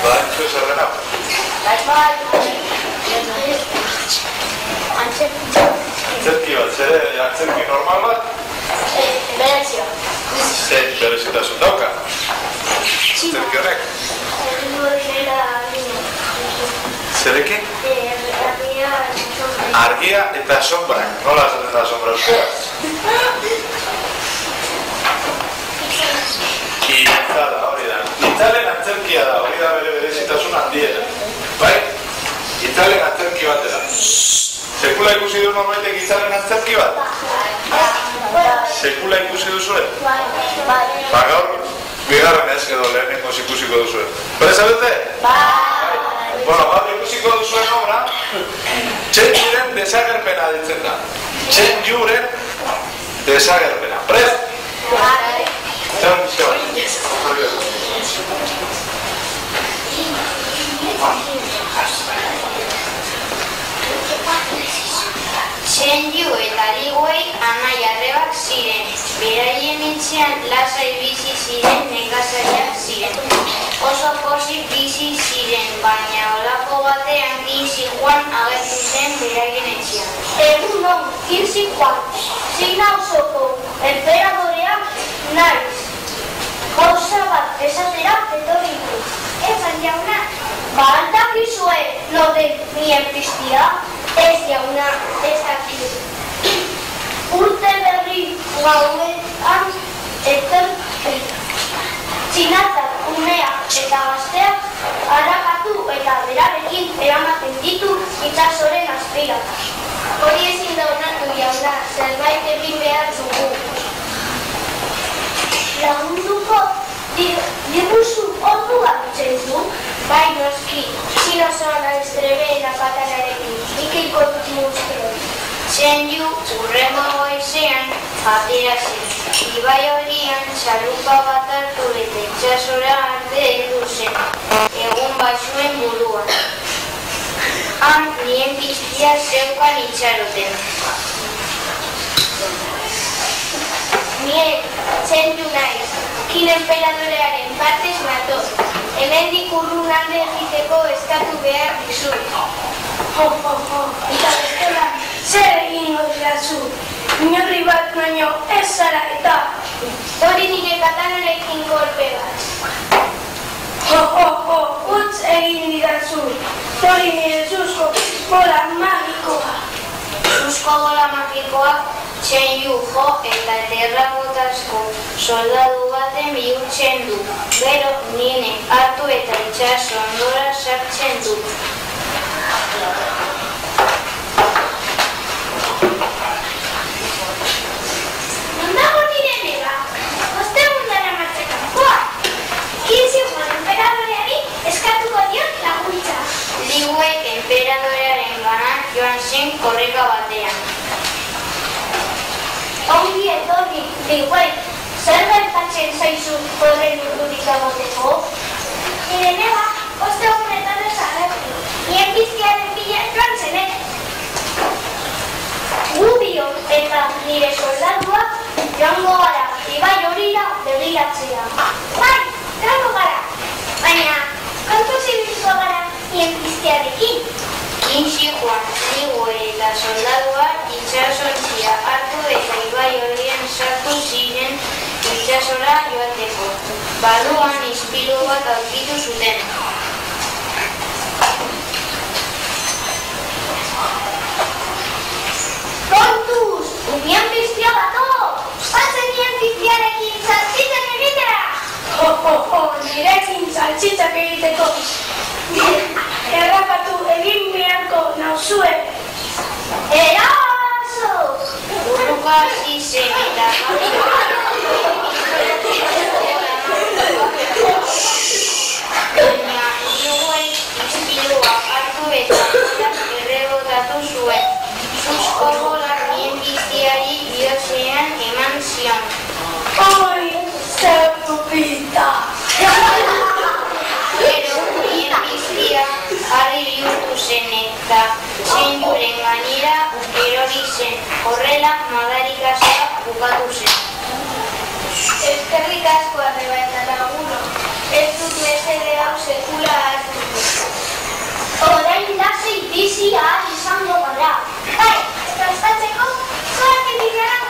Badakizue zer dena? Antzerki bat, zer antzerki normal bat? Berezia. Zer berezitasun dauka? Antzerki horrek? Zerekin? Argia eta sombrak. Nola esaten da sombra euskera? Itzala, hori da. Itzalen antzerkia da, hori da bere berezitasun handiena. Bai? Itzalen antzerki bat da. Sekula ikusi du norbaitek itzalen antzerki bat? Sekula ikusi duzue? Ba gaur, bigarren ez edo lehenengo ikusiko duzue. Presa dute? Bueno, gaur ikusiko duzuen obra, Txenjuren desagerpena ditzen da. Txenjuren desagerpena. Prest? Txenju eta Liguei anai-arrebak ziren. Beraien etxean lasai bizi ziren, nekazariak ziren. Oso pozik bizi ziren, baina olako batean Kinsi Juan agertu zen beraien etxean. Egunon, Kinsi Juan, Zina osoko enperadoreak naiz. Gauza bat esatera etorri dut. Esan jauna? Dakizue noten nien piztia? Ez jauna, ez dakit. Urte berri gauean txinatak, umeak eta gazteak harrapatu eta berarekin eramaten ditu itsasoren azpira. Hori ezin da onartu jauna, zerbait egin behar dugu. Lagunduko diguzu ordua Txenju? Bai noski, Txino zoan estrebe lapatanarekin, ikiko dut monstro. Txenju urrengo goizean atera zen. Ibai horian txalupa bat hartu eta itsasora arte heldu zen, egun batzuen buruan. Han nien piztia zeukan itxaroten. Nire Txenju naiz, Kin enperadorearen partez nator. Hemendik urrun alde egiteko eskatu behar dizut. Eta bestela, zer egingo didazu? Inorri bat baino ez zara eta... Hori nire katanarekin golpe bat. Utz egin didazu. Hori nire zuzko bola magikoa. Zuzko bola magikoak Txenju jo eta terrakotazko soldadu baten bihurtzen du. Gero nire hartu eta itxaso ondora sartzen du. Nondago nire nega? Ostegun dara martzekakoa. Kinsi Juan enperadoreari eskatuko diot laguntza. Liguei enperadorearen gana joan zen korrika batean. Ongi etorri, Liguei, zer gertatzen zaizu horren urdurik egoteko? Nire nega, ostegunetan desagertu. Nien piztiaren bila joan zenek. Gu biok eta nire soldaduak joango gara ibai horira begiratzea. Bai, joango gara. Baina, kontuz ibilko gara nien piztiarekin. Kinsi Juan, Liguei eta soldaduak itsasontzia hartu eta ibai horien sartu ziren itsasora joateko. Barruan ispilu bat aurkitu zuten. Kontuz, nien piztia bato! Batzen nien piztiarekin saltzitzak egitera! Nirekin saltzitzak egiteko. Errapatu egin beharko nauzue. Eraso! Urruka hasi zen eta baina Liguei ispilua hartu eta errebotatu zuen. Zuzko bolak nien piztiari bihotzean eman zion. Oi, zer pupita! Gero nien piztia harri bihurtu zen eta Txenjuren gainera erori zen. Horrela madarikazioa bukatu zen. Eskerrik asko arreba eta laguno. Ez dut mesede hau sekula hartuko. Orain lasai bizi ahal izango gara. Bai, eta ostatzeko, zorak egitean